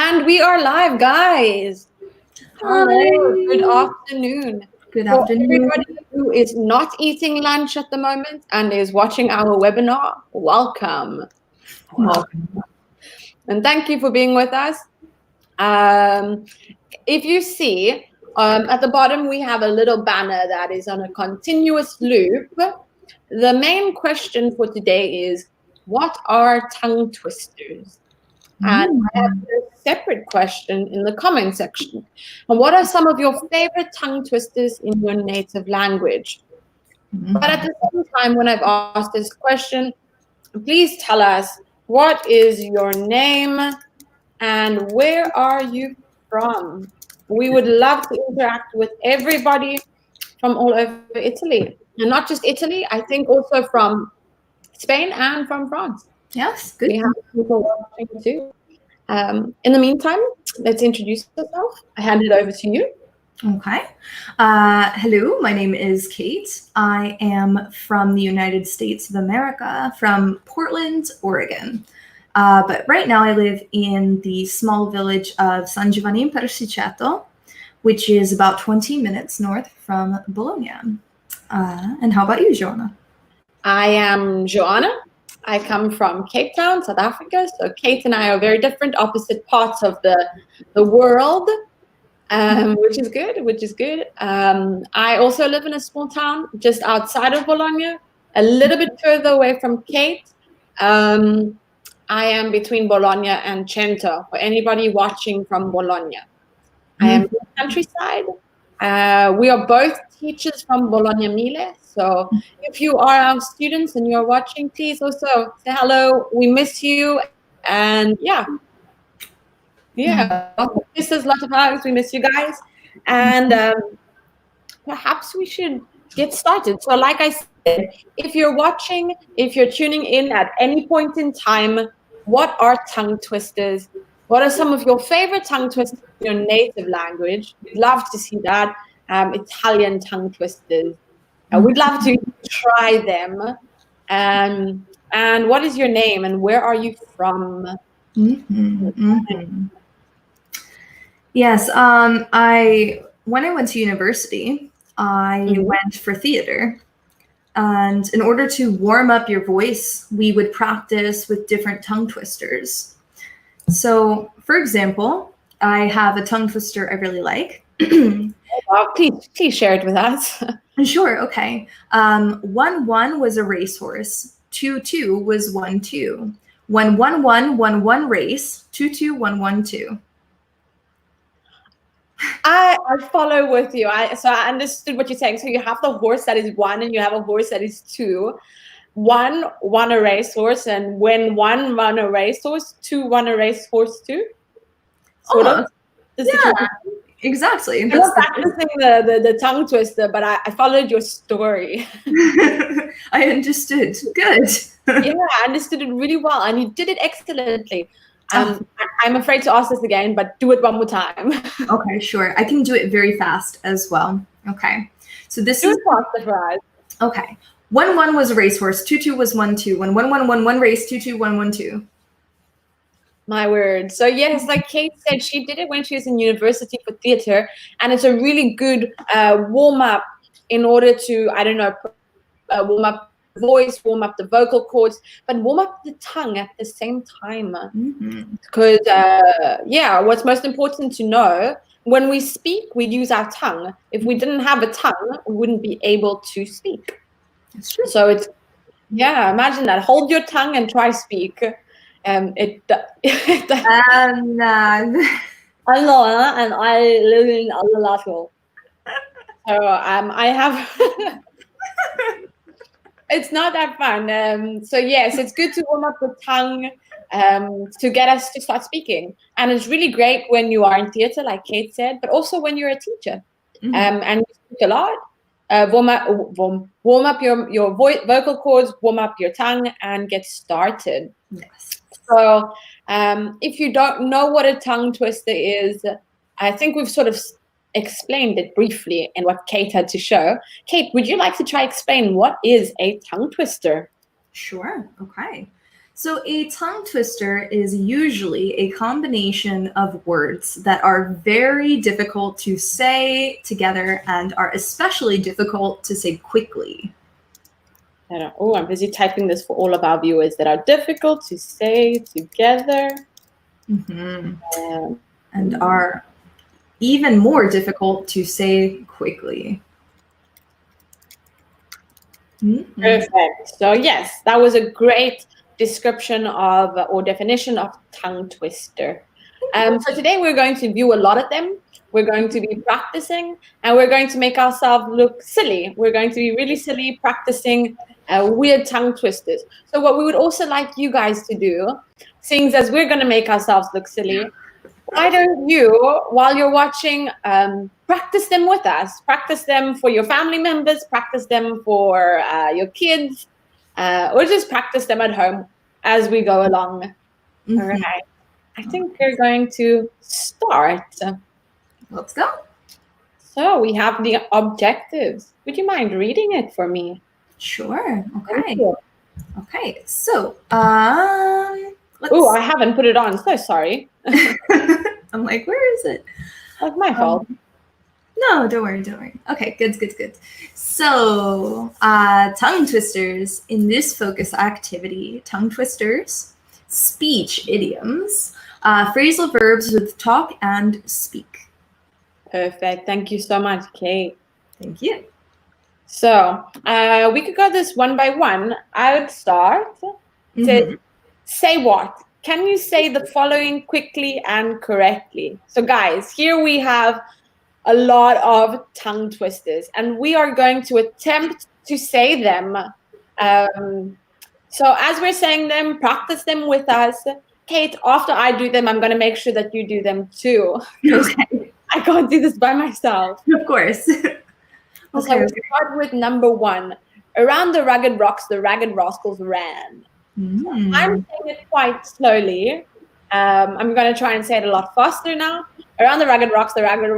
And we are live, guys. Hello, good Hi. afternoon. Good For afternoon. everybody who is not eating lunch at the moment and is watching our webinar, welcome. Welcome. And thank you for being with us. If you see, at the bottom, we have a little banner that is on a continuous loop. The main question for today is, what are tongue twisters? And I have a separate question in the comment section. And what are some of your favorite tongue twisters in your native language? But at the same time, when I've asked this question, please tell us, what is your name and where are you from? We would love to interact with everybody from all over Italy. And not just Italy, I think also from Spain and from France. Yes, good. We have people watching too. In the meantime, let's introduce ourselves. I hand it over to you. Okay. Hello, my name is Kate. I am from the United States of America, from Portland, Oregon. But right now I live in the small village of San Giovanni in Persiceto, which is about 20 minutes north from Bologna. And how about you, Joanna? I am Joanna. I come from Cape Town, South Africa. So Kate and I are very different, opposite parts of the world, which is good. I also live in a small town just outside of Bologna, a little bit further away from Kate. I am between Bologna and Cento, for anybody watching from Bologna. I am in the countryside. We are both teachers from Bologna Mille. So if you are our students and you're watching, please also say hello. We miss you. And kisses, lots of hugs. We miss you guys. And perhaps we should get started. So like I said, if you're watching, if you're tuning in at any point in time, what are tongue twisters? What are some of your favorite tongue twisters in your native language? We'd love to see that. Italian tongue twisters. We'd love to try them. And what is your name and where are you from? Yes, when I went to university, I went for theater. And in order to warm up your voice, we would practice with different tongue twisters. So, for example, I have a tongue twister I really like. Please share it with us. Sure, okay. 1-1 was a racehorse. 2-2 was 1-2. 1-1-1, 1-1 race. 2-2, 1-1-2. I follow with you. So I understood what you're saying. So you have the horse that is 1 and you have a horse that is 2. 1 won a racehorse, and when 1 won a racehorse, 2 won a racehorse too. Sort of. Yeah, exactly. I'm not practicing the tongue twister, but I followed your story. I understood. Good. Yeah, I understood it really well, and you did it excellently. I'm afraid to ask this again, but do it one more time. Okay, sure. I can do it very fast as well. Okay. So this do is it faster for us. Okay. 1-1 was a racehorse. 2-2 was 1-2. 1-1-1, 1-1 race. 2-2, 1-1-2. My word. So yes, like Kate said, she did it when she was in university for theater, and it's a really good warm up in order to, I don't know, warm up the voice, warm up the vocal cords, but warm up the tongue at the same time. Because what's most important to know, when we speak, we use our tongue. If we didn't have a tongue, we wouldn't be able to speak. That's true. So it's imagine that. Hold your tongue and try speak. Hello, and I live in Alaska. So I have. It's not that fun. So yes, it's good to warm up the tongue to get us to start speaking, and it's really great when you are in theater, like Kate said, but also when you're a teacher and you speak a lot. Warm up your vocal cords, warm up your tongue, and get started. Yes. So if you don't know what a tongue twister is, I think we've sort of explained it briefly in what Kate had to show. Kate, would you like to try explain what is a tongue twister? Sure. Okay. So a tongue twister is usually a combination of words that are very difficult to say together and are especially difficult to say quickly. Oh, I'm busy typing this for all of our viewers that are difficult to say together. And are even more difficult to say quickly. Perfect. So yes, that was a great description of or definition of tongue twister. So today we're going to view a lot of them. We're going to be practicing and we're going to make ourselves look silly. We're going to be really silly practicing weird tongue twisters. So what we would also like you guys to do, seeing as we're going to make ourselves look silly, why don't you, while you're watching, practice them with us? Practice them for your family members, practice them for your kids, or just practice them at home as we go along. All right. I think we're going to start. Let's go. So we have the objectives. Would you mind reading it for me? Sure. Okay. Okay. So, Oh, I haven't put it on. So sorry. I'm like, where is it? That's my fault. No, don't worry, don't worry. Okay, good. So, tongue twisters in this focus activity, tongue twisters, speech idioms, phrasal verbs with talk and speak. Perfect. Thank you so much, Kate. Thank you. So we could go this one by one. I would start. Say what? Can you say the following quickly and correctly? So guys, here we have a lot of tongue twisters and we are going to attempt to say them. So as we're saying them, practice them with us. Kate, after I do them, I'm going to make sure that you do them too. Okay. I can't do this by myself. Of course. Okay. So we start with number one. Around the rugged rocks, the ragged rascals ran. So I'm saying it quite slowly. I'm going to try and say it a lot faster now. Around the rugged rocks, the ragged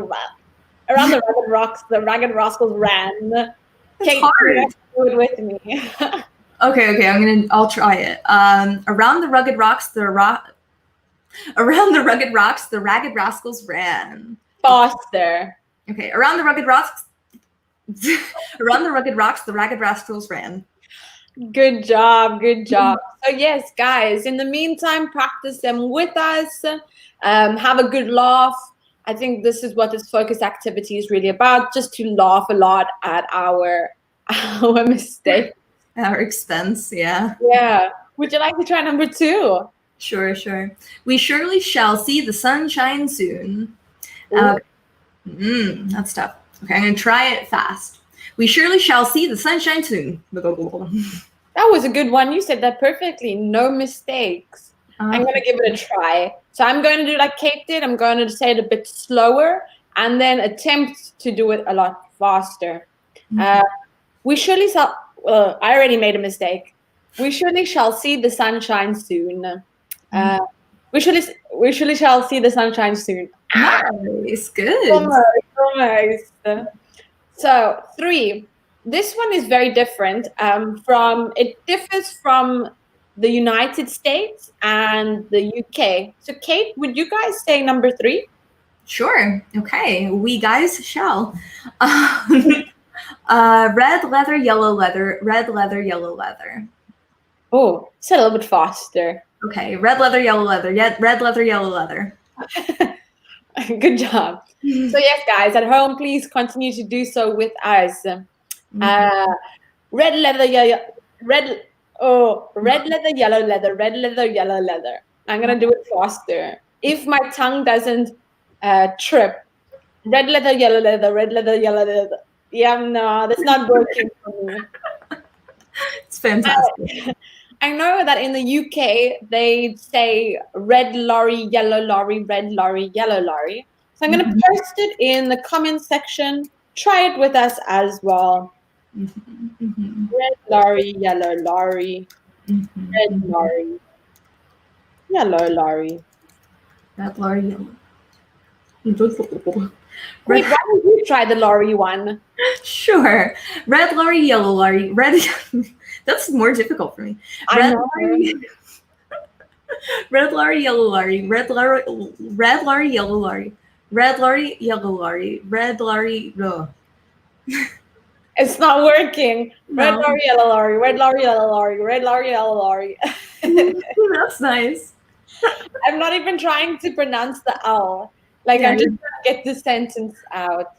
rascals ran. Kate, do it with me. Okay. I'll try it. Around the rugged rocks, the ragged rascals ran. Faster. Okay. Around the rugged rocks, the ragged rascals ran. Good job. So yes, guys, in the meantime, practice them with us. Have a good laugh. I think this is what this focus activity is really about, just to laugh a lot at our mistakes. Our expense, yeah. Yeah. Would you like to try number two? Sure. We surely shall see the sunshine soon. That's tough. Okay, I'm going to try it fast. We surely shall see the sunshine soon. That was a good one. You said that perfectly. No mistakes. I'm going to give it a try. So I'm going to do like Kate did. I'm going to say it a bit slower and then attempt to do it a lot faster. We surely shall... I already made a mistake. We surely shall see the sunshine soon. We surely shall see the sunshine soon. Nice, good. Almost. So 3. This one is very different. It differs from the United States and the UK. So Kate, would you guys say number 3? Sure. Okay. We guys shall. Red leather, yellow leather, red leather, yellow leather. Oh, say a little bit faster. Okay. Red leather, yellow leather. Yeah, red leather, yellow leather. Good job. So yes, guys, at home, please continue to do so with us. Red leather, red leather, yellow leather, red leather, yellow leather. I'm gonna do it faster. If my tongue doesn't trip, red leather, yellow leather, red leather, yellow leather. Yeah, no, that's not working for me. It's fantastic. I know that in the UK they say red lorry, yellow lorry, red lorry, yellow lorry. So I'm going to post it in the comment section. Try it with us as well. Red lorry, yellow lorry, red lorry, yellow lorry. Red lorry, yellow. Wait, why don't you try the lorry one? Sure. Red lorry, yellow lorry, red. That's more difficult for me. Red lorry. Red lorry, yellow lorry, red lorry, yellow lorry, red lorry, yellow lorry, red lorry. Ugh. It's not working. Red No, lorry, yellow lorry, red lorry, yellow lorry, red lorry, yellow lorry. that's nice. I'm not even trying to pronounce the L. Like, Yeah, I'm just trying to get the sentence out.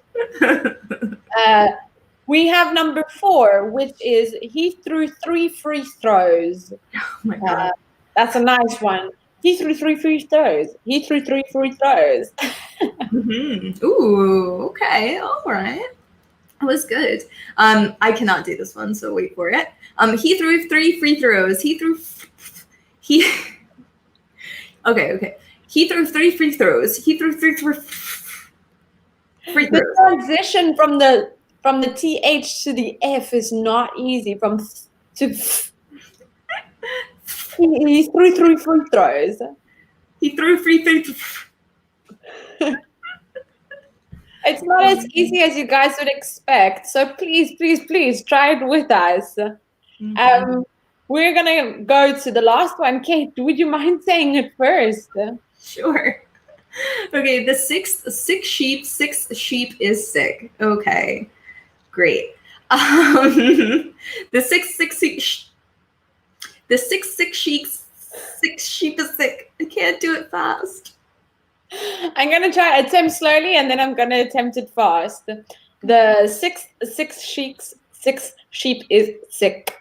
We have number 4, which is he threw 3 free throws. oh my god. That's a nice one. He threw 3 free throws. He threw 3 free throws. Ooh, okay, all right. That was good. I cannot do this one, so wait for it. He threw 3 free throws. He okay. He threw 3 free throws. He threw 3 free The throws. transition from the TH to the F is not easy. From to he threw 3 free throws. He threw 3 It's not as easy as you guys would expect. So please try it with us. We're gonna go to the last one. Kate, would you mind saying it first? Sure. Okay, the six sheep is sick. Okay, great. The six sheep is sick. I can't do it fast. I'm gonna try attempt slowly, and then I'm gonna attempt it fast. The six sheep is sick.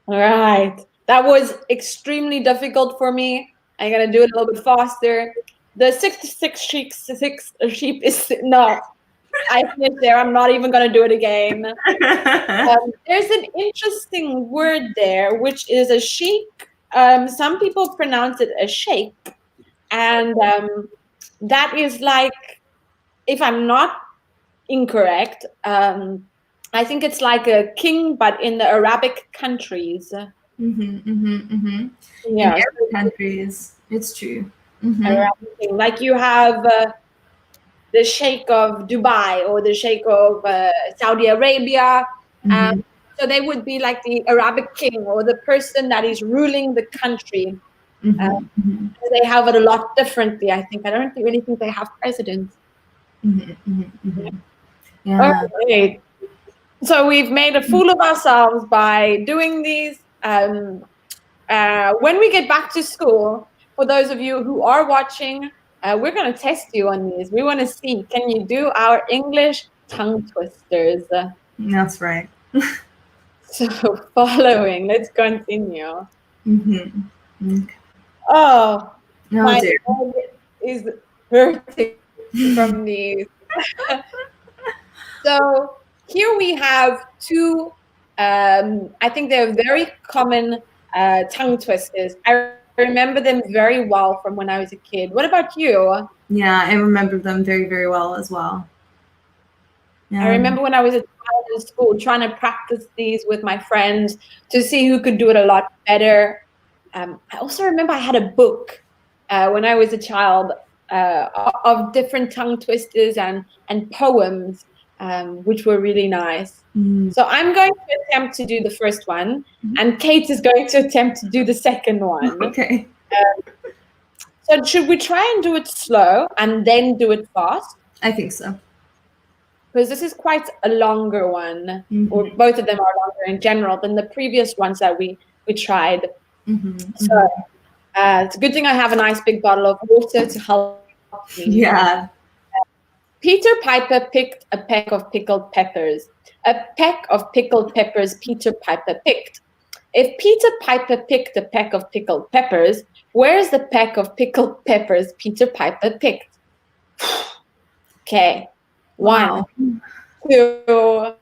All right, that was extremely difficult for me. I'm gonna do it a little bit faster. The six sheep is no. I finished there. I'm not even gonna do it again. There's an interesting word there, which is a sheik. Some people pronounce it a sheikh, and that is like, if I'm not incorrect, I think it's like a king, but in the Arabic countries. Yeah, in Arab countries, it's true. Like you have the Sheikh of Dubai or the Sheikh of Saudi Arabia. So they would be like the Arabic king or the person that is ruling the country. They have it a lot differently, I think. I don't really think they have presidents. Yeah. Okay. So we've made a fool of ourselves by doing these. When we get back to school, for those of you who are watching, we're going to test you on these. We want to see, can you do our English tongue twisters? That's right. So following, let's continue. Okay. Oh, my dear. head is hurting from these. So here we have 2, I think they're very common tongue twisters. I remember them very well from when I was a kid. What about you? Yeah, I remember them very, very well as well. I remember when I was a child in school trying to practice these with my friends to see who could do it a lot better. I also remember I had a book when I was a child of different tongue twisters and poems, which were really nice. So I'm going to attempt to do the first one, and Kate is going to attempt to do the second one. Okay. So should we try and do it slow and then do it fast? I think so. Because this is quite a longer one, or both of them are longer in general than the previous ones that we tried. So it's a good thing I have a nice big bottle of water to help me. Yeah. Peter Piper picked a peck of pickled peppers. A peck of pickled peppers Peter Piper picked. If Peter Piper picked a peck of pickled peppers, where's the peck of pickled peppers Peter Piper picked? Okay. Wow. 1, 2.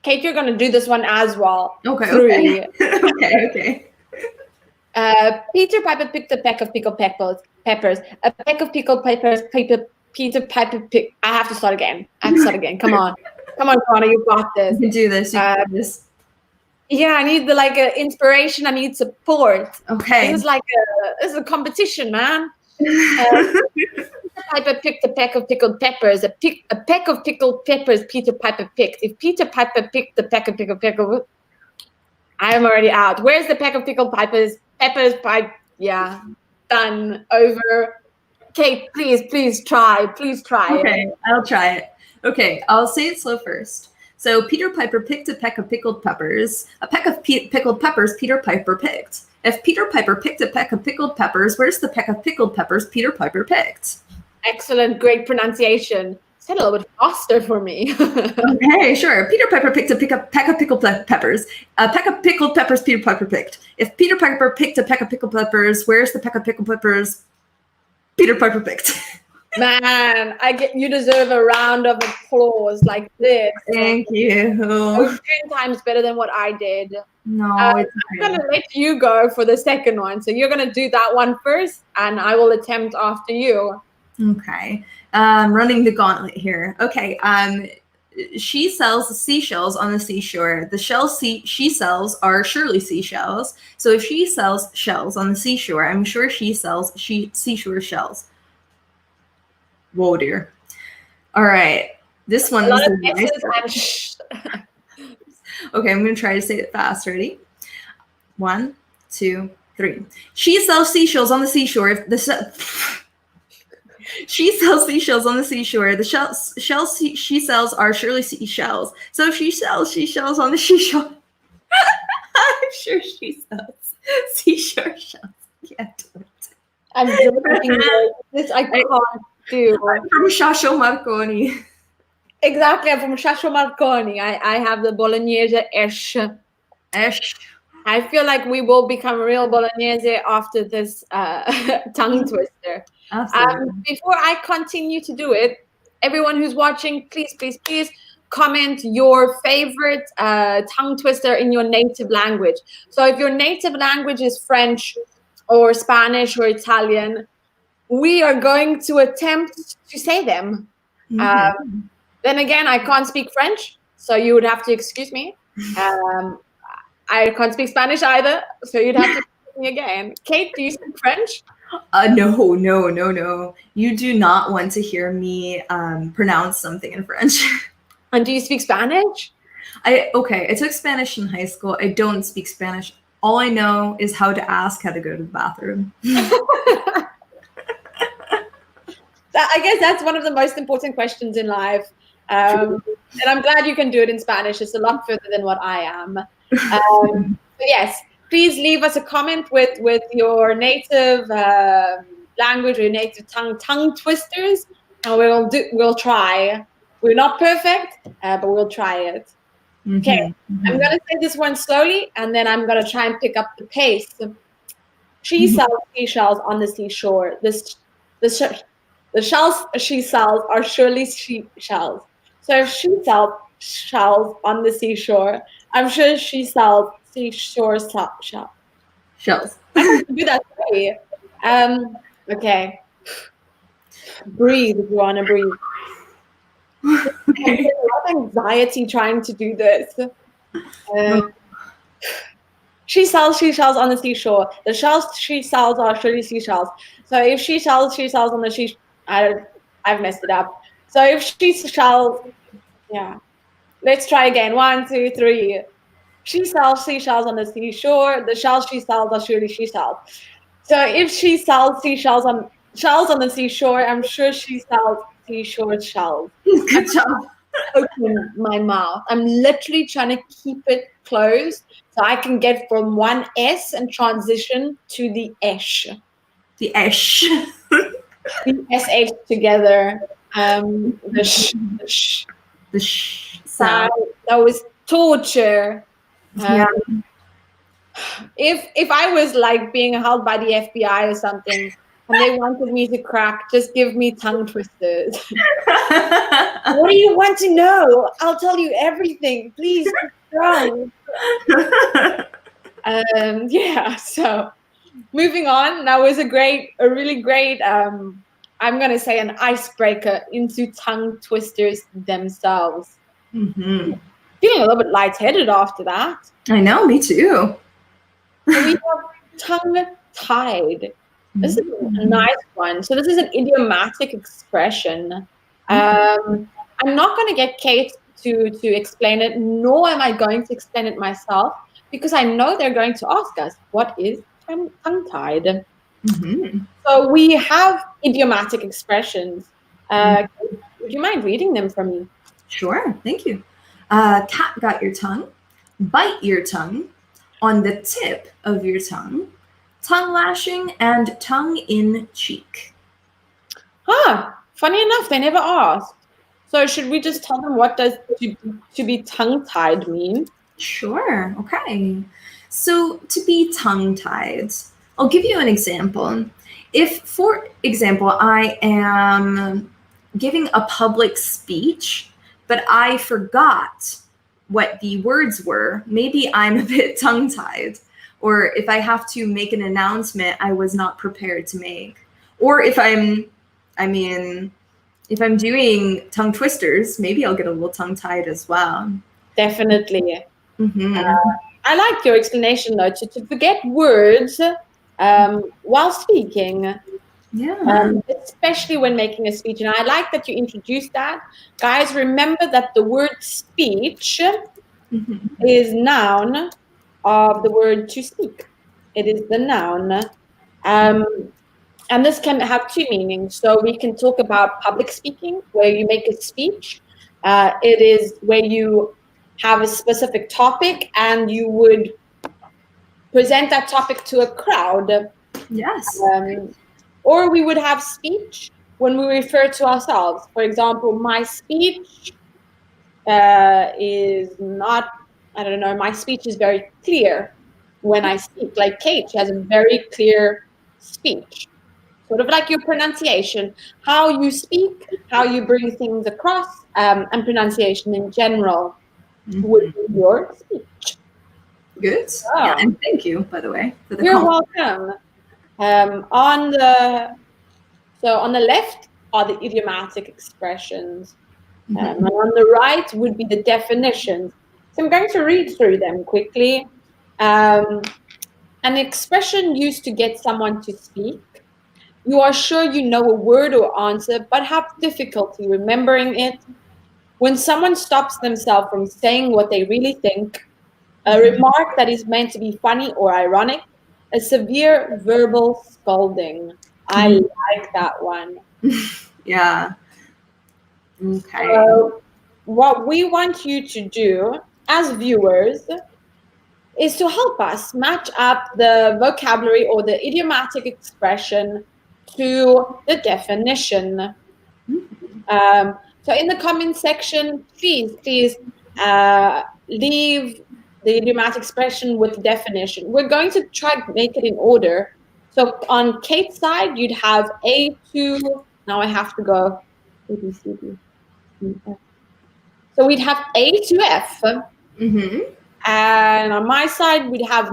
Kate, you're going to do this one as well. Okay. 3. Okay. Peter Piper picked a peck of pickled peppers. A peck of pickled peppers. Peter Piper picked. I have to start again. Come on, Connor, you got this. You can do this. You can do this. Yeah, I need the inspiration. I need support. Okay. This is a competition, man. Peter Piper picked a peck of pickled peppers. A peck of pickled peppers Peter Piper picked. If Peter Piper picked a peck of pickled peppers, I am already out. Where's the peck of pickled peppers? Yeah, done. Over. Kate, please try. Please try it. Okay, I'll try it. Okay, I'll say it slow first. So Peter Piper picked a peck of pickled peppers. A peck of pickled peppers Peter Piper picked. If Peter Piper picked a peck of pickled peppers, where's the peck of pickled peppers Peter Piper picked? Excellent, great pronunciation. Say it a little bit faster for me. Okay, sure. Peter Piper picked a peck of pickled peppers. A peck of pickled peppers Peter Piper picked. If Peter Piper picked a peck of pickled peppers, where's the peck of pickled peppers Peter Piper picked? Man, you deserve a round of applause like this. Thank you. That was 10 times better than what I did. No, it's I'm going to let you go for the second one. So you're going to do that one first, and I will attempt after you. Okay. Running the gauntlet here. Okay. She sells seashells on the seashore. The shells she sells are surely seashells. So if she sells shells on the seashore, I'm sure she sells seashore shells. Whoa, dear. All right. This one A lot is of the nice S's part. and shh. Okay, I'm going to try to say it fast. Ready? 1, 2, 3. She sells seashells on the seashore. She sells seashells on the seashore. The shells she sells are surely seashells. So if she sells seashells on the seashore, I'm sure she sells seashore shells. Yeah, do it. I'm joking. This I can't do. I'm from Shasho Marconi. Exactly, I'm from Shasho Marconi. I have the Bolognese esh. I feel like we will become real Bolognese after this tongue twister. Absolutely. Before I continue to do it, everyone who's watching, please comment your favorite tongue twister in your native language. So if your native language is French or Spanish or Italian, we are going to attempt to say them. Mm-hmm. Then again, I can't speak French, so you would have to excuse me. I can't speak Spanish either, so you'd have to excuse me again. Kate, do you speak French? No. You do not want to hear me pronounce something in French. And do you speak Spanish? I took Spanish in high school. I don't speak Spanish. All I know is how to ask how to go to the bathroom. I guess that's one of the most important questions in life. And I'm glad you can do it in Spanish. It's a lot further than what I am. Yes, please leave us a comment with your native language or your native tongue twisters, and we'll try. We're not perfect, but we'll try it. Okay, I'm gonna say this one slowly, and then I'm gonna try and pick up the pace. She sells seashells on the seashore. The shells she sells are surely shells. So if she sells shells on the seashore, I'm sure she sells seashore shells. I have to do that way. Okay. Breathe if you want to breathe. I have a lot of anxiety trying to do this. She sells seashells on the seashore. The shells she sells are surely seashells. So if she sells on the seashore, I've messed it up. So if she sells, yeah. Let's try again. 1, 2, 3. She sells seashells on the seashore. The shells she sells are surely seashells. So if she sells shells on the seashore, I'm sure she sells seashore shells. Good job. Open my mouth. I'm literally trying to keep it closed so I can get from one S and transition to the esh. The esh. The SH together. The sh. The sh sound. That was torture. Yeah. If I was like being held by the FBI or something and they wanted me to crack, just give me tongue twisters. What do you want to know? I'll tell you everything. Please be strong. Yeah, so moving on. That was a really great I'm gonna say an icebreaker into tongue twisters themselves. Mm-hmm. Feeling a little bit lightheaded after that. I know, me too. We have tongue-tied. This is a nice one. So this is an idiomatic expression. I'm not going to get Kate to explain it, nor am I going to explain it myself, because I know they're going to ask us, what is I'm tongue-tied. Mm-hmm. So we have idiomatic expressions. Would you mind reading them for me? Sure, thank you. Cat got your tongue, bite your tongue, on the tip of your tongue, tongue lashing, and tongue in cheek. Funny enough, they never asked. So should we just tell them what does to be tongue-tied mean? Sure, okay. So to be tongue tied, I'll give you an example. If, for example, I am giving a public speech, but I forgot what the words were, maybe I'm a bit tongue tied. Or if I have to make an announcement I was not prepared to make. Or I mean, if I'm doing tongue twisters, maybe I'll get a little tongue tied as well. Definitely. Mm-hmm. I like your explanation though, to forget words while speaking, Yeah. especially when making a speech. And I like that you introduced that. Guys, remember that the word speech Mm-hmm. is noun of the word to speak. It is the noun. And this can have two meanings. So we can talk about public speaking, where you make a speech. It is where you have a specific topic and you would present that topic to a crowd. Yes. Or we would have speech when we refer to ourselves. For example, my speech is not, I don't know, my speech is very clear when I speak. Like Kate, she has a very clear speech. Sort of like your pronunciation, how you speak, how you bring things across, and pronunciation in general would Mm-hmm. be your speech. Good. Yeah, Oh, and thank you, by the way, for the you're compliment. welcome. On the left are the idiomatic expressions, and on the right would be the definitions. So I'm going to read through them quickly. An expression used to get someone to speak. You are sure you know a word or answer, but have difficulty remembering it. When someone stops themselves from saying what they really think, a remark that is meant to be funny or ironic, a severe verbal scolding. I like that one. Yeah. Okay. So, what we want you to do as viewers is to help us match up the vocabulary or the idiomatic expression to the definition. So in the comment section, please leave the idiomatic expression with the definition. We're going to try to make it in order. So on Kate's side, you'd have A to, now I have to go A, B, C, D, E, F. So we'd have A to F. Mm-hmm. And on my side, we'd have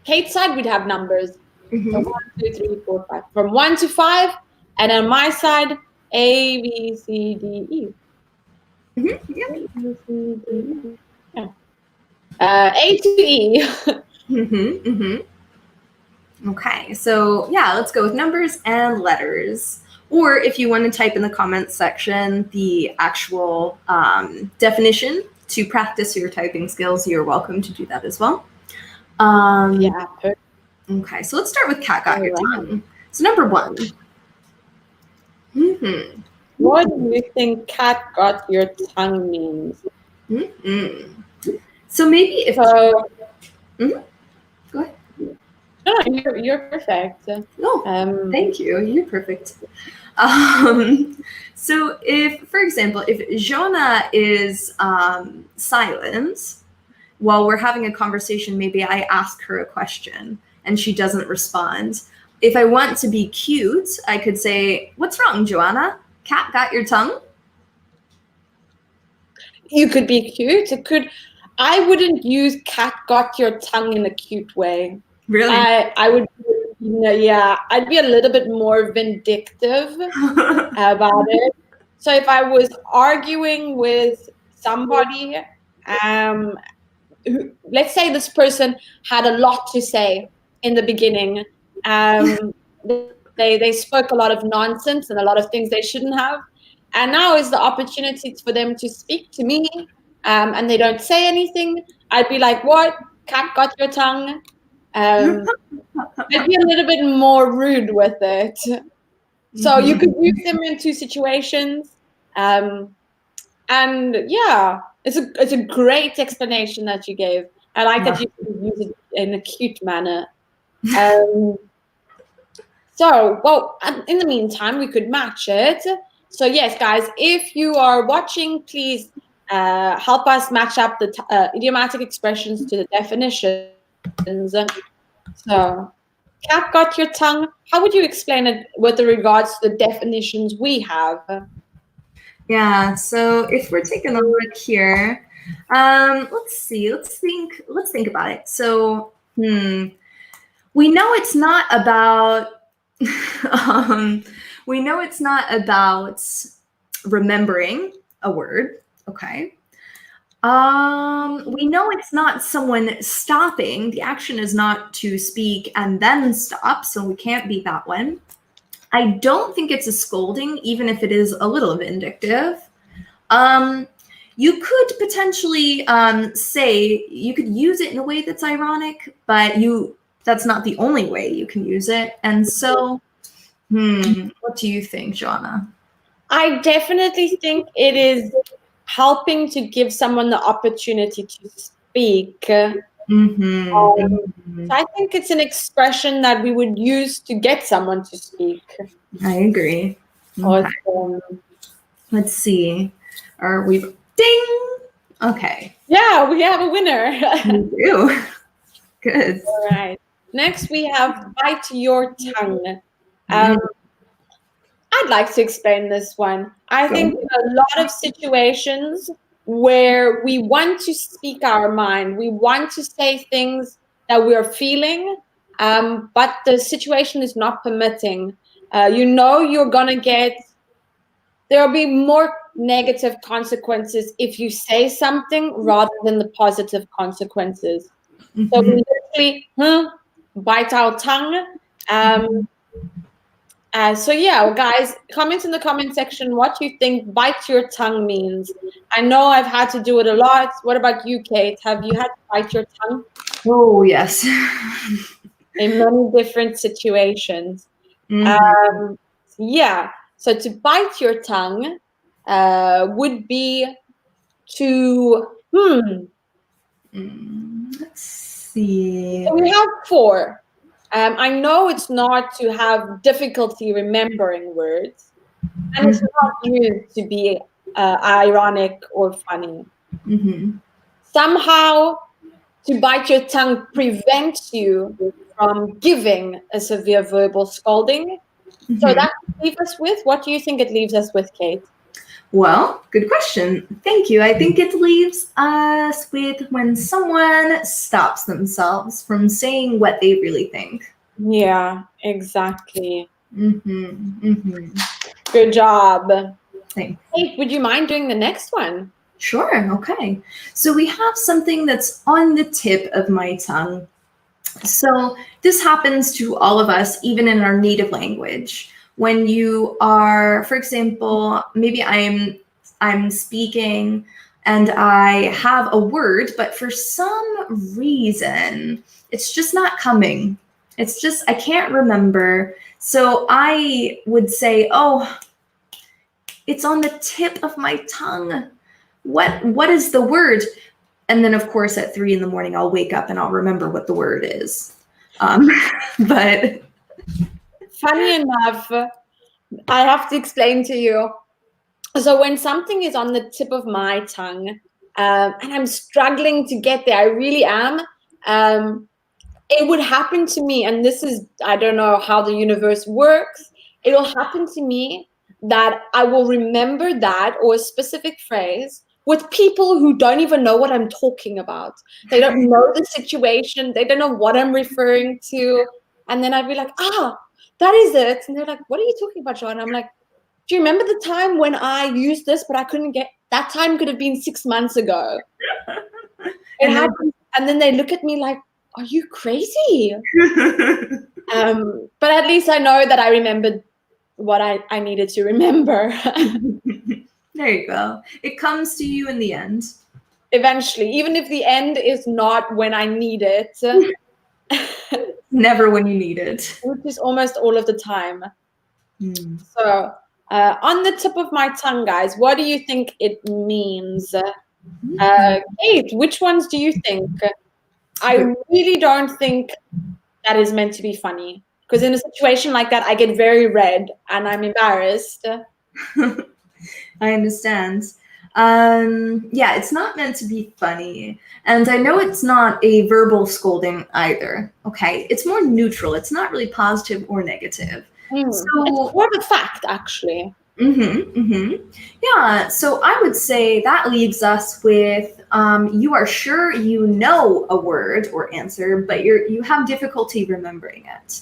Kate's side, we'd have numbers. Mm-hmm. So 1, 2, 3, 4, 5. From 1 to 5. And on my side, A, B, C, D, E. Mm-hmm. Yeah. A, B, C, D, E. Yeah. A to E. Mm-hmm. Mm-hmm. Okay, so yeah, let's go with numbers and letters. Or if you want to type in the comments section the actual definition to practice your typing skills, you're welcome to do that as well. Yeah, perfect. Okay, so let's start with cat got your Alright. tongue. So number 1. Mm-hmm. What do you think cat got your tongue means? Mm-hmm. So maybe if So, Mhm. Go ahead. no, you're perfect. Oh, thank you. You're perfect. So if, for example, if Jonah is silent while we're having a conversation, maybe I ask her a question and she doesn't respond. If I want to be cute, I could say, "What's wrong, Joanna? Cat got your tongue?" You could be cute. I wouldn't use cat got your tongue in a cute way. Really? I would, yeah, I'd be a little bit more vindictive about it. So if I was arguing with somebody, let's say this person had a lot to say in the beginning, they spoke a lot of nonsense and a lot of things they shouldn't have, and now is the opportunity for them to speak to me, and they don't say anything. I'd be like, "What? Cat got your tongue?" I'd be a little bit more rude with it. So you could use them in two situations. And yeah, it's a great explanation that you gave. I like that you use it in a cute manner. So, well, in the meantime, we could match it. So yes, guys, if you are watching, please help us match up the idiomatic expressions to the definitions. So, Cat got your tongue. How would you explain it with regards to the definitions we have? Yeah, so if we're taking a look here, let's see, let's think about it. So, we know it's not about we know it's not about remembering a word, okay? We know it's not someone stopping. The action is not to speak and then stop, so we can't beat that one. I don't think it's a scolding, even if it is a little vindictive. You could potentially say, you could use it in a way that's ironic, but that's not the only way you can use it. And so, what do you think, Joanna? I definitely think it is helping to give someone the opportunity to speak. So I think it's an expression that we would use to get someone to speak. I agree. Okay. Let's see. Are we ding? Okay. Yeah, we have a winner. We do. Good. All right. Next, we have bite your tongue. I'd like to explain this one. I think there are a lot of situations where we want to speak our mind. We want to say things that we're feeling, but the situation is not permitting. You're going to there'll be more negative consequences if you say something rather than the positive consequences. So we literally bite our tongue. So yeah, guys, comment in the comment section what you think bite your tongue means. I know I've had to do it a lot. What about you, Kate? Have you had to bite your tongue? Oh, yes. In many different situations. Yeah, so to bite your tongue would be to, let's see. So we have 4. I know it's not to have difficulty remembering words, and it's not used to be ironic or funny. Somehow, to bite your tongue prevents you from giving a severe verbal scolding. So that leaves us with, what do you think it leaves us with, Kate? Well, good question. Thank you. I think it leaves us with when someone stops themselves from saying what they really think. Yeah, exactly. Good job. Thanks. Kate, would you mind doing the next one? Sure. Okay. So we have something that's on the tip of my tongue. So this happens to all of us, even in our native language. When you are, for example, maybe I'm speaking and I have a word, but for some reason, it's just not coming. It's just, I can't remember. So I would say, oh, it's on the tip of my tongue. What is the word? And then, of course, at 3 a.m, I'll wake up and I'll remember what the word is. But funny enough, I have to explain to you. So when something is on the tip of my tongue, and I'm struggling to get there, I really am. It would happen to me, and this is, I don't know how the universe works. It will happen to me that I will remember that or a specific phrase with people who don't even know what I'm talking about. They don't know the situation. They don't know what I'm referring to. And then I'd be like, that is it. And they're like, what are you talking about, Joanna? I'm like, do you remember the time when I used this, but I couldn't get, that time could have been 6 months ago. It happened. And then they look at me like, are you crazy? But at least I know that I remembered what I needed to remember. There you go. It comes to you in the end. Eventually, even if the end is not when I need it, Never when you need it. which is almost all of the time. Mm. So, on the tip of my tongue, guys, what do you think it means? Kate, which ones do you think? I really don't think that is meant to be funny, because in a situation like that, I get very red and I'm embarrassed. I understand. Yeah, it's not meant to be funny. And I know it's not a verbal scolding either. Okay, it's more neutral. It's not really positive or negative. It's So, more of a fact, actually. yeah, so I would say that leaves us with you are sure you know a word or answer, but you have difficulty remembering it.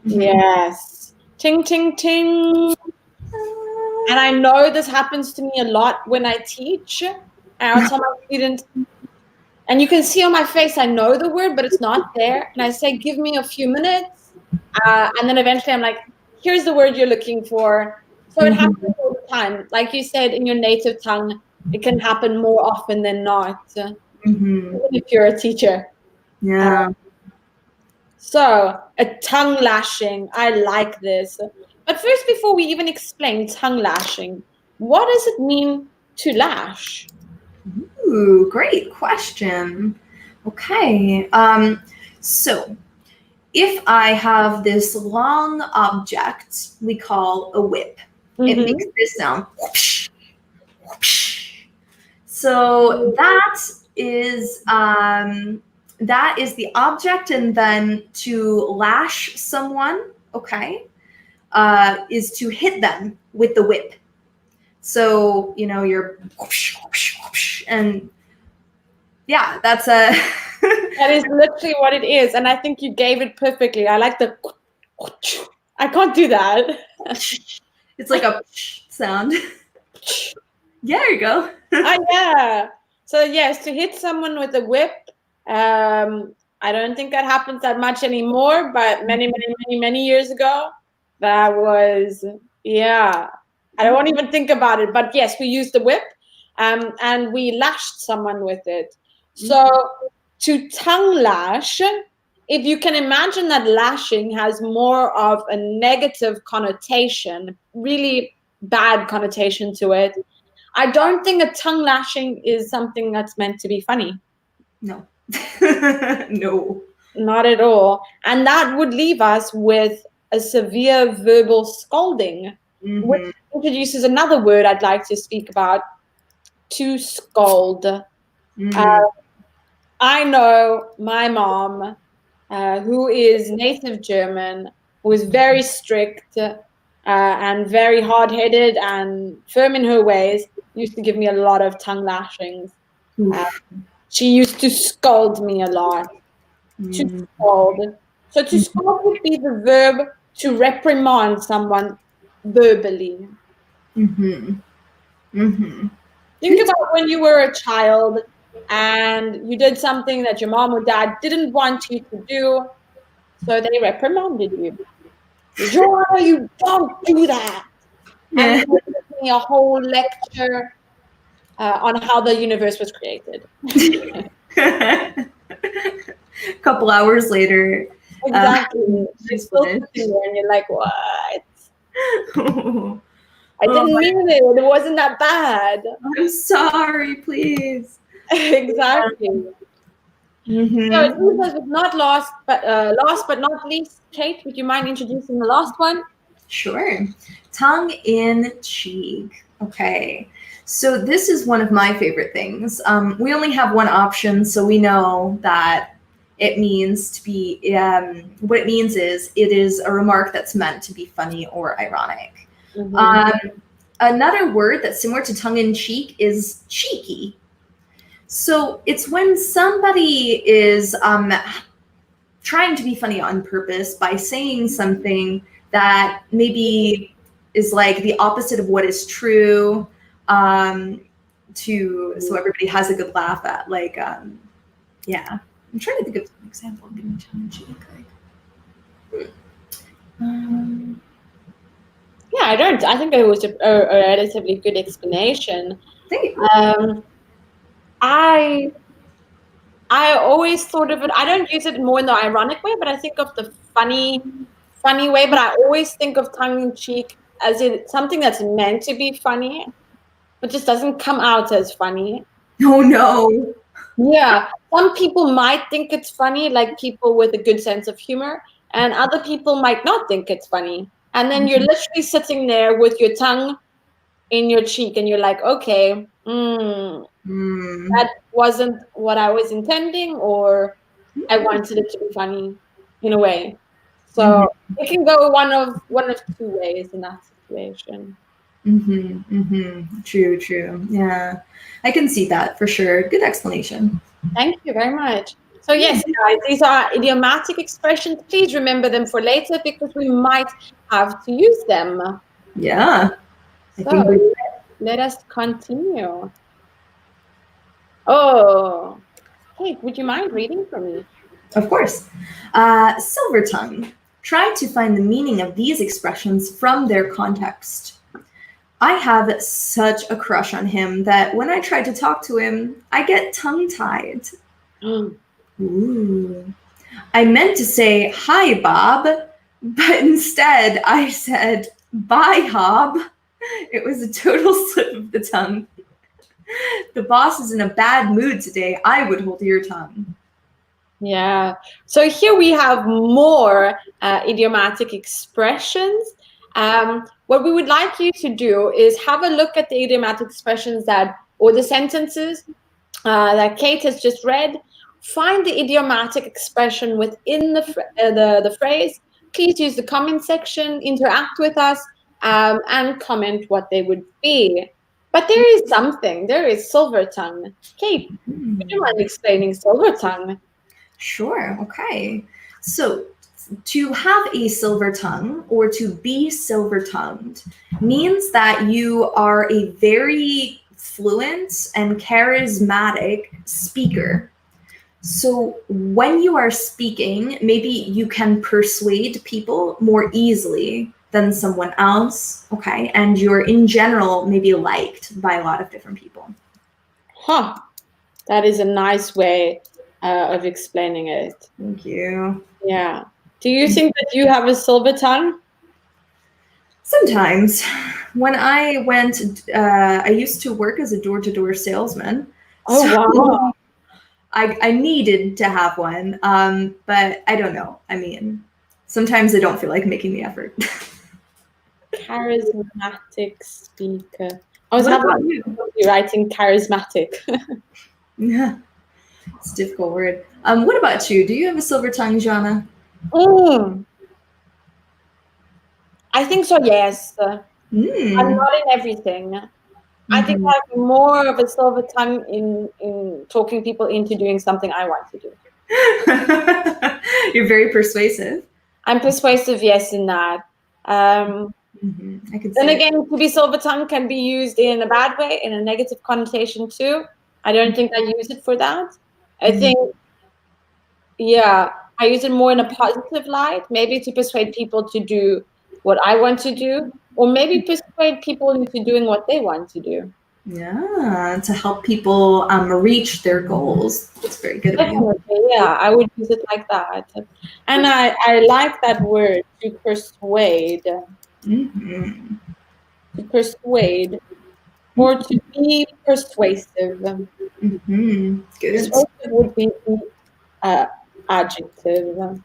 Yes. Ting, ting, ting. And I know this happens to me a lot when I teach. I'll tell my students, and you can see on my face, I know the word, but it's not there. And I say, give me a few minutes. And then eventually I'm like, here's the word you're looking for. So it happens all the time. Like you said, in your native tongue, it can happen more often than not, even if you're a teacher. Yeah. So a tongue lashing, I like this. But first, before we even explain tongue lashing, what does it mean to lash? Ooh, great question. Okay. So if I have this long object we call a whip, it makes this sound. Whoosh, whoosh. So that is the object, and then to lash someone, okay, is to hit them with the whip. So you're whoosh, whoosh, whoosh, and yeah, that's a. That is literally what it is. And I think you gave it perfectly. I like the. I can't do that. It's like a sound. Yeah, there you go. Yeah. So yes, to hit someone with a whip, I don't think that happens that much anymore, but many years ago, that was, yeah. I won't even think about it, but yes, we used the whip, and we lashed someone with it. So to tongue lash, if you can imagine that lashing has more of a negative connotation, really bad connotation to it, I don't think a tongue lashing is something that's meant to be funny. No. No. Not at all. And that would leave us with a severe verbal scolding, which introduces another word I'd like to speak about, to scold. I know my mom, who is native German, who is very strict and very hard-headed and firm in her ways, used to give me a lot of tongue lashings. She used to scold me a lot. To scold. So to scold would be the verb to reprimand someone verbally. Think about when you were a child and you did something that your mom or dad didn't want you to do, so they reprimanded you. Joanna, you don't do that. And they gave me a whole lecture on how the universe was created. A couple hours later. Exactly. You're still sitting there and you're like, what? I didn't mean it. It wasn't that bad. I'm sorry, please. Exactly. So it leaves us with last but not least, Kate, would you mind introducing the last one? Sure. Tongue in cheek. Okay. So this is one of my favorite things. We only have one option, so we know that it means to be, what it means is it is a remark that's meant to be funny or ironic. Another word that's similar to tongue in cheek is cheeky. So it's when somebody is trying to be funny on purpose by saying something that maybe is like the opposite of what is true, so everybody has a good laugh at. Like, yeah. I'm trying to think of an example of being tongue in cheek. Yeah, I think it was a relatively good explanation. Thank you. I always thought of it. I don't use it more in the ironic way, but I think of the funny way. But I always think of tongue in cheek as in something that's meant to be funny, but just doesn't come out as funny. Oh no. Yeah, some people might think it's funny, like people with a good sense of humor, and other people might not think it's funny. And then you're literally sitting there with your tongue in your cheek, and you're like, okay, that wasn't what I was intending, or I wanted it to be funny in a way. So it can go one of two ways in that situation. True, true. Yeah. I can see that for sure. Good explanation. Thank you very much. So yes, guys, these are idiomatic expressions. Please remember them for later because we might have to use them. Yeah. I So think we let us continue. Oh, Kate, would you mind reading for me? Of course. Silver tongue. Try to find the meaning of these expressions from their context. I have such a crush on him that when I try to talk to him, I get tongue-tied. Ooh. I meant to say, hi, Bob, but instead I said, bye, Hob. It was a total slip of the tongue. The boss is in a bad mood today. I would hold your tongue. Yeah. So here we have more idiomatic expressions. What we would like you to do is have a look at the idiomatic expressions or the sentences that Kate has just read. Find the idiomatic expression within the phrase. Please use the comment section, interact with us, and comment what they would be. But there is silver tongue. Kate, would you mind explaining silver tongue? Sure, okay. So, to have a silver tongue or to be silver tongued means that you are a very fluent and charismatic speaker. So, when you are speaking, maybe you can persuade people more easily than someone else, okay? And you're in general maybe liked by a lot of different people. Huh. That is a nice way of explaining it. Thank you. Yeah. Do you think that you have a silver tongue? Sometimes. When I I used to work as a door-to-door salesman. Oh, So wow. I needed to have one, but I don't know. I mean, sometimes I don't feel like making the effort. Charismatic speaker. I was What having about you? difficulty writing charismatic. Yeah, it's a difficult word. What about you? Do you have a silver tongue, Jana? Mm, I think so, yes. I'm Mm. not in everything. I think I have more of a silver tongue in talking people into doing something I want to do. You're very persuasive. I'm persuasive, yes, in that. I could Then see it. again, to be silver tongue can be used in a bad way, in a negative connotation too. I don't think I use it for that. I think, yeah, I use it more in a positive light, maybe to persuade people to do what I want to do, or maybe persuade people into doing what they want to do. Yeah, to help people reach their goals. That's very good of you. Definitely, yeah, I would use it like that. And I like that word, to persuade, to persuade, or to be persuasive. Good. Persuasive would be the adjective.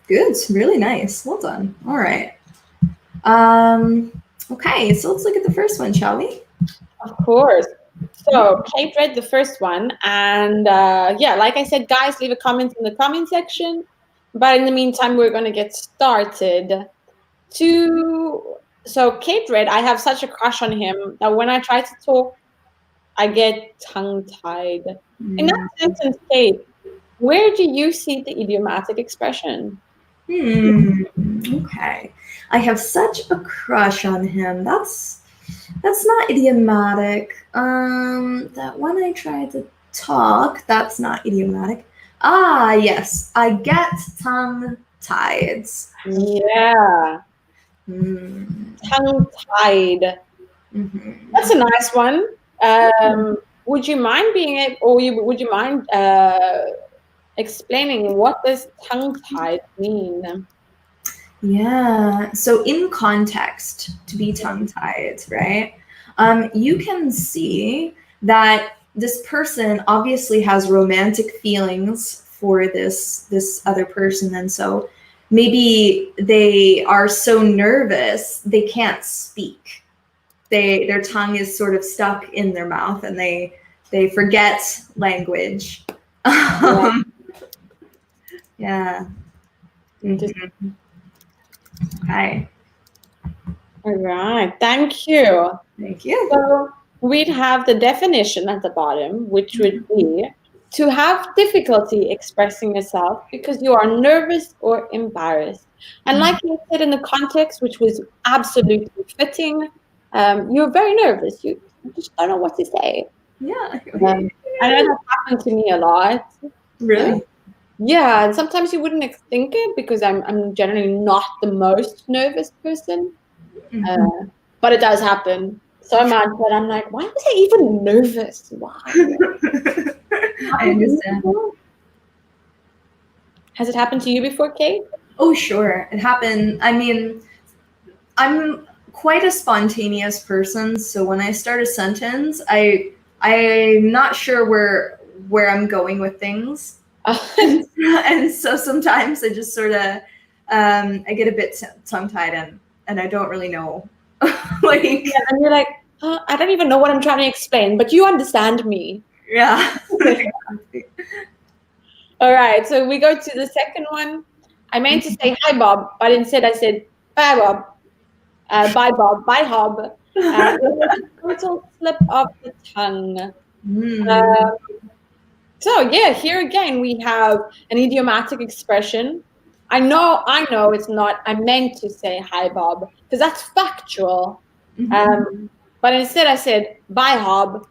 Good. Really nice. Well done. All right. Okay, so let's look at the first one, shall we? Of course. So Kate read the first one, and yeah, like I said, guys, leave a comment in the comment section. But in the meantime, we're going to get started. So Kate read, I have such a crush on him that when I try to talk, I get tongue-tied. In that sentence, Kate, where do you see the idiomatic expression? Okay. I have such a crush on him. That's not idiomatic. That when I try to talk, that's not idiomatic. Ah, yes. I get tongue-tied. Yeah, tongue-tied. That's a nice one. would you mind would you mind explaining what does tongue-tied mean? Yeah. So in context, to be tongue-tied, right? You can see that this person obviously has romantic feelings for this other person, and so maybe they are so nervous they can't speak. Their tongue is sort of stuck in their mouth, and they forget language. Yeah. Yeah. Just, Mhm. Okay. all right. Thank you. Thank you. So we'd have the definition at the bottom, which would be to have difficulty expressing yourself because you are nervous or embarrassed. And like you said in the context, which was absolutely fitting, you're very nervous. You just don't know what to say. Yeah. I know that happened to me a lot. Really? Yeah, and sometimes you wouldn't think it because I'm generally not the most nervous person. Mhm. But it does happen so much that I'm like, why was I even nervous? Why? I understand. Has it happened to you before, Kate? Oh, sure. It happened. I mean, I'm quite a spontaneous person, so when I start a sentence, I'm not sure where I'm going with things. And so sometimes I just sort of I get a bit tongue-tied and I don't really know. Like, Yeah, and you're like, I don't even know what I'm trying to explain, but you understand me. yeah. All right, so we go to the second one. I meant to say hi, Bob, but instead I said bye, Bob. Bye, Bob. Bye, Hob. It was a total slip of the tongue. Mm. So yeah, here again we have an idiomatic expression. I know it's not. I meant to say hi, Bob, because that's factual. But instead I said bye, Hob.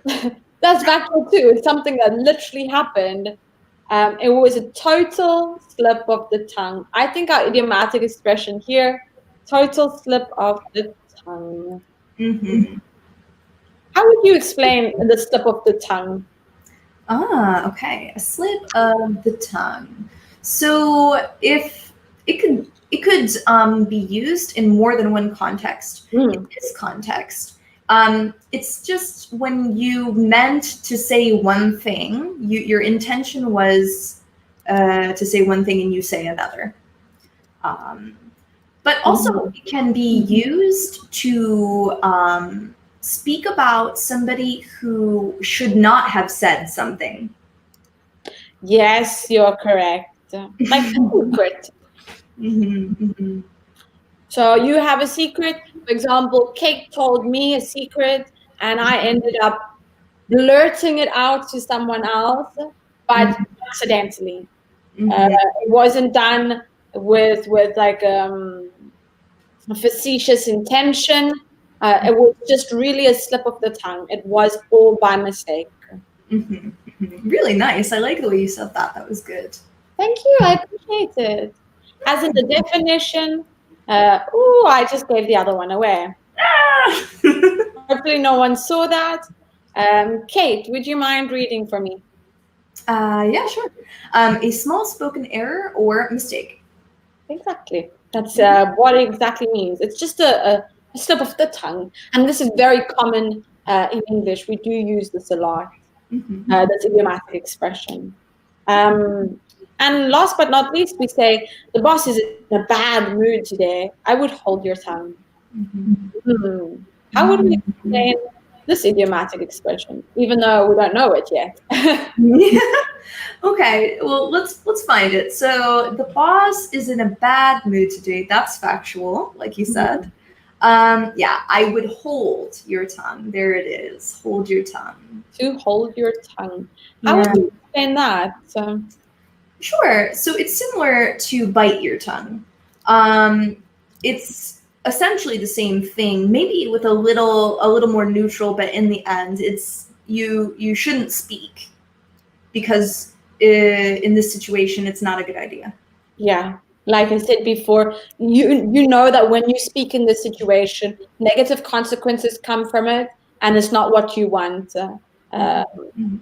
That's factual too. It's something that literally happened. It was a total slip of the tongue. I think our idiomatic expression here, total slip of the tongue. Mm-hmm. How would you explain the slip of the tongue? Okay. A slip of the tongue. So if it could be used in more than one context. In this context, it's just when you meant to say one thing, your intention was to say one thing and you say another. But also, it can be used to speak about somebody who should not have said something. Yes, you're correct. Like a secret. So you have a secret. For example, Kate told me a secret, and I ended up blurting it out to someone else, but accidentally. It wasn't done with like a facetious intention. It was just really a slip of the tongue. It was all by mistake. Really nice. I like the way you said that. That was good. Thank you. I appreciate it. As in the definition, I just gave the other one away. Hopefully no one saw that. Kate, would you mind reading for me? Yeah, sure. A small spoken error or mistake. Exactly. That's what it exactly means. It's just a slip of the tongue. And this is very common in English. We do use this a lot. That's idiomatic expression. And last but not least, we say, the boss is in a bad mood today. I would hold your tongue. How would we explain this idiomatic expression, even though we don't know it yet? Okay, well let's find it. So the boss is in a bad mood today. That's factual, like you said. Yeah, I would hold your tongue. There it is. Hold your tongue. To hold your tongue. How would you explain that? Sure. So it's similar to bite your tongue. It's essentially the same thing, maybe with a little more neutral, but in the end, it's you shouldn't speak because in this situation, it's not a good idea. Yeah, like I said before, you know that when you speak in this situation, negative consequences come from it, and it's not what you want. Mhm.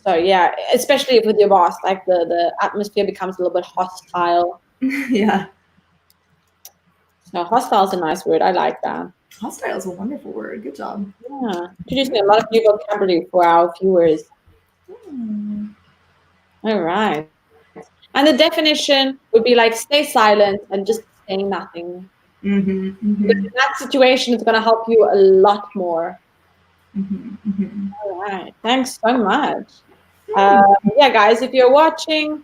So yeah, especially with your boss, like the atmosphere becomes a little bit hostile. Yeah. So hostile is a nice word. I like that. Hostile is a wonderful word. Good job. Yeah, introducing a lot of new vocabulary for our viewers. Hmm. All right. And the definition would be like stay silent and just say nothing. Mm-hmm. Because Mm-hmm. in that situation, it's going to help you a lot more. Mm-hmm. Mm-hmm. All right. Thanks so much. Yeah, guys, if you're watching,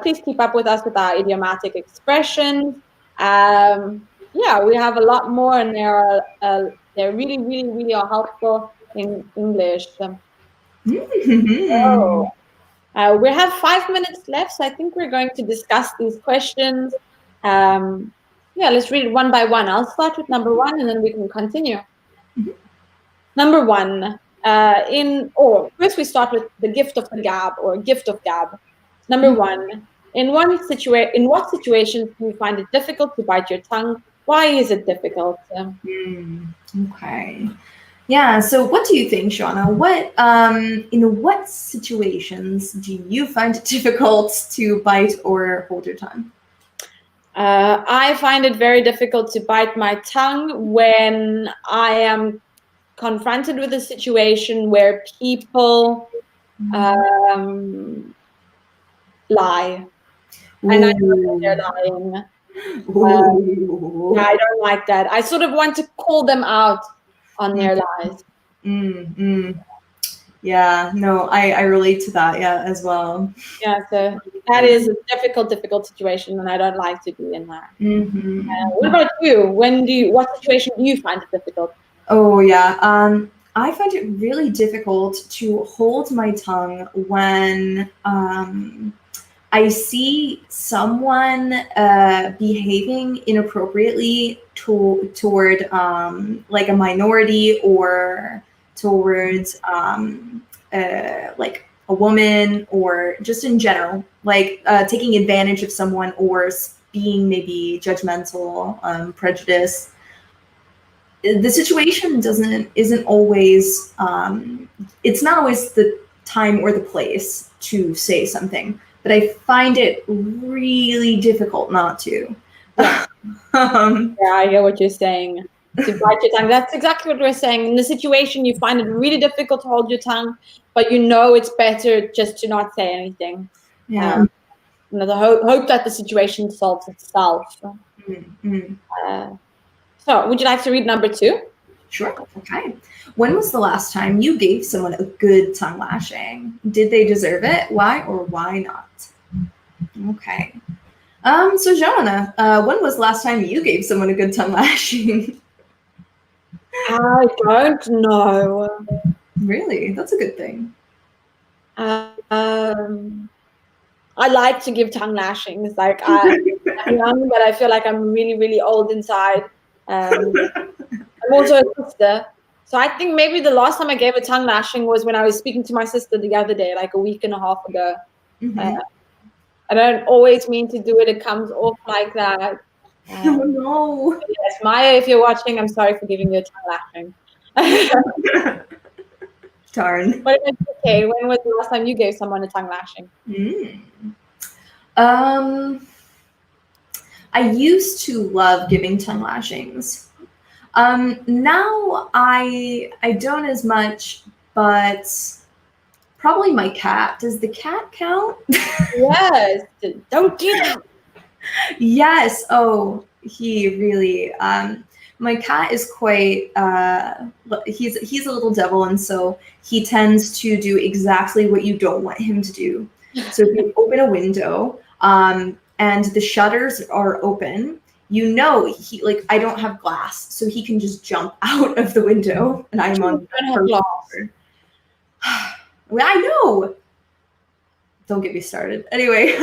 please keep up with us with our idiomatic expressions. Yeah, we have a lot more, and they're really, really, really are helpful in English. Mm-hmm. So we have 5 minutes left, so I think we're going to discuss these questions. Yeah, let's read it one by one. I'll start with number one, and then we can continue. Number one, first we start with the gift of the gab or gift of gab. Number one, in what situations do you find it difficult to bite your tongue? Why is it difficult? Okay. Yeah, so what do you think, Shauna? In what situations do you find it difficult to bite or hold your tongue? I find it very difficult to bite my tongue when I am confronted with a situation where people lie, and I know that they're Ooh. lying. Yeah, Ooh. I don't like that. I sort of want to call them out on their lies. Mm, mm. Yeah, no, I relate to that, yeah, as well. Yeah, so that is a difficult situation, and I don't like to be in that. Mm-hmm. What about you? What situation do you find it difficult? Oh yeah. I find it really difficult to hold my tongue when I see someone behaving inappropriately toward like a minority or towards like a woman or just in general, like taking advantage of someone or being maybe judgmental, prejudiced. The situation isn't always it's not always the time or the place to say something, but I find it really difficult not to. Yeah. Yeah, I hear what you're saying. To bite your tongue. That's exactly what we're saying. In the situation, you find it really difficult to hold your tongue, but you know it's better just to not say anything. Yeah. The hope that the situation solves itself. Mm-hmm. So, would you like to read number two? Sure. Okay. When was the last time you gave someone a good tongue lashing? Did they deserve it? Why or why not? Okay. So Joanna, when was the last time you gave someone a good tongue lashing? I don't know. Really? That's a good thing. I like to give tongue lashings. Like I'm young, but I feel like I'm really, really old inside. I'm also a sister, so I think maybe the last time I gave a tongue lashing was when I was speaking to my sister the other day, like a week and a half ago. Mm-hmm. I don't always mean to do it. It comes off like that. Oh no. Yes, Maya, if you're watching, I'm sorry for giving you a tongue lashing. Darn. But it's okay. When was the last time you gave someone a tongue lashing? Um, I used to love giving tongue lashings. Now I don't as much, but probably my cat. Does the cat count? Yes. Don't do that. Yes. Oh, he really. My cat is quite. He's a little devil, and so he tends to do exactly what you don't want him to do. So if you open a window, and the shutters are open, you know he like I don't have glass, so he can just jump out of the window, and I'm on don't have glass. Well, I know. Don't get me started. Anyway,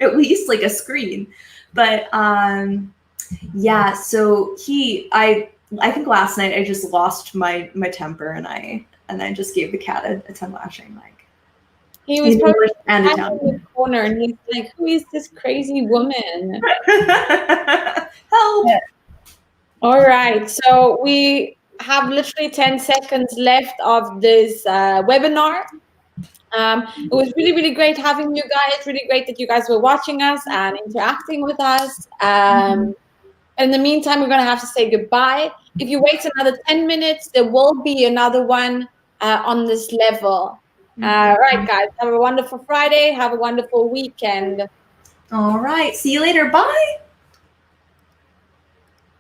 at least like a screen, but yeah. So I think last night I just lost my temper and I just gave the cat a tongue lashing like. He was probably and a in the corner, and he's like, "Who is this crazy woman?" Help! Yeah. All right, so we have literally 10 seconds left of this webinar. It was really, really great having you guys. Really great that you guys were watching us and interacting with us. In the meantime, we're going to have to say goodbye. If you wait another 10 minutes, there will be another one on this level. Right, guys. Have a wonderful Friday. Have a wonderful weekend. All right. See you later. Bye.